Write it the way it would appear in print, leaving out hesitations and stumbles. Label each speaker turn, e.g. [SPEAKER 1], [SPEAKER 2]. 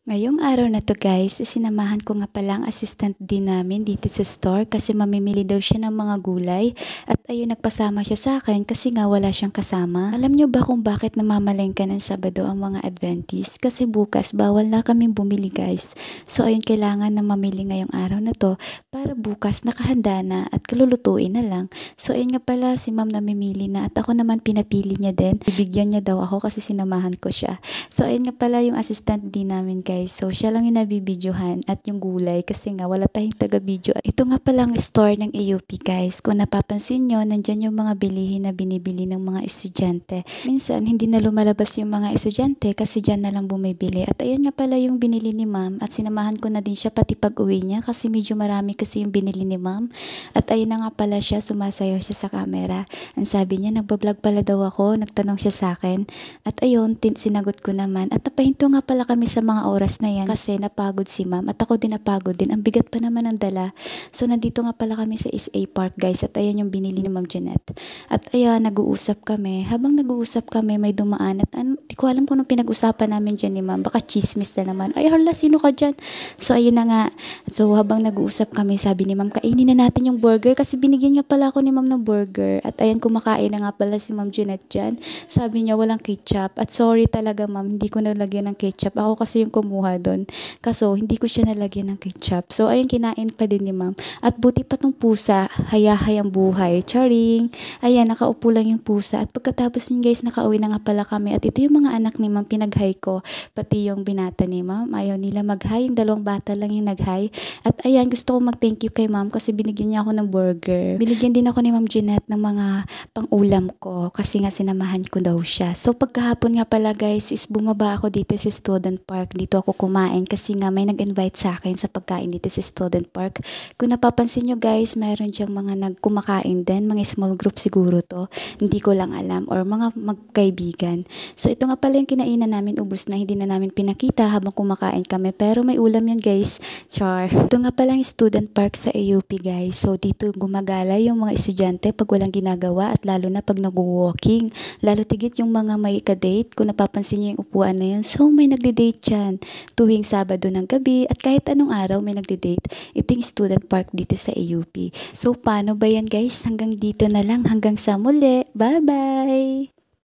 [SPEAKER 1] Ngayong araw na to guys, sinamahan ko nga pala ang assistant din namin dito sa store kasi mamimili daw siya ng mga gulay at ayun nagpasama siya sa akin kasi nga wala siyang kasama. Alam nyo ba kung bakit namamalengke ng Sabado ang mga Adventist? Kasi bukas bawal na kaming bumili guys. So ayun kailangan na mamili ngayong araw na to para bukas nakahanda na at kalulutuin na lang. So ayun nga pala si ma'am namimili na at ako naman pinapili niya din. Bibigyan niya daw ako kasi sinamahan ko siya. So ayun nga pala yung assistant din namin guys. So, siya lang yung nabibidyohan at yung gulay kasi nga wala tayong taga-video. Ito nga palang store ng AUP guys. Kung napapansin nyo, nandyan yung mga bilihin na binibili ng mga estudyante. Minsan, hindi na lumalabas yung mga estudyante kasi dyan na lang bumibili. At ayan nga pala yung binili ni ma'am at sinamahan ko na din siya pati pag-uwi niya kasi medyo marami kasi yung binili ni ma'am. At ayun na nga pala siya, sumasayaw siya sa camera. Ang sabi niya, nagbablog pala daw ako, nagtanong siya sa akin. At ayun, sinagot ko naman. At napahinto nga pala kami sa mga oras na yan kasi napagod si ma'am at ako din napagod din. Ang bigat pa naman ng dala. So nandito nga pala kami sa SA Park guys at ayan yung binili ni Ma'am Jeanette. At ayan nag-uusap kami. Habang nag-uusap kami may dumaan at di ko alam kung anong pinag-usapan namin dyan ni ma'am. Baka chismis na naman. Ay hala sino ka dyan? So ayun na nga. So habang nag-uusap kami sabi ni ma'am kainin na natin yung burger kasi binigyan niya pala ako ni ma'am ng burger. At ayan kumakain na nga pala si Ma'am Jeanette dyan. Sabi niya walang ketchup. At sorry talaga ma'am hindi ko nalagyan ng ketchup. Ako kasi yung kumuha doon. Kaso, hindi ko siya nalagyan ng ketchup. So, ayun, kinain pa din ni ma'am. At buti pa tong pusa, hayahayang buhay. Charing! Ayan, nakaupo lang yung pusa. At pagkatapos yun guys, nakauwi na nga pala kami. At ito yung mga anak ni ma'am, pinag-hi ko. Pati yung binata ni ma'am. Ayaw nila mag-hi. Yung dalawang bata lang yung nag-hi. At ayan, gusto ko mag-thank you kay ma'am kasi binigyan niya ako ng burger. Binigyan din ako ni Ma'am Jeanette ng mga pang-ulam ko kasi nga sinamahan ko daw siya. So, pagkahapon nga pala guys, is bumaba ako dito sa Student Park. Dito ako kumain kasi nga may nag-invite sa akin sa pagkain dito sa Student Park. Kung napapansin nyo guys, mayroon diyang mga nagkumakain din, mga small group siguro to. Hindi ko lang alam or mga magkaibigan. So ito nga pala yung kinainan namin, ubos na hindi na namin pinakita habang kumakain kami. Pero may ulam yan guys. Char. Ito nga pala yung Student Park sa AUP guys. So dito gumagala yung mga estudyante pag walang ginagawa at lalo na pag nag-walking. Lalo tigit yung mga may ka-date. Kung napapansin nyo yung upuan na yun. So may nagde-date dyan. Tuwing Sabado ng gabi at kahit anong araw may nagde-date. Ito yung Student Park dito sa AUP. So paano ba yan guys? Hanggang dito na lang. Hanggang sa muli. Bye-bye!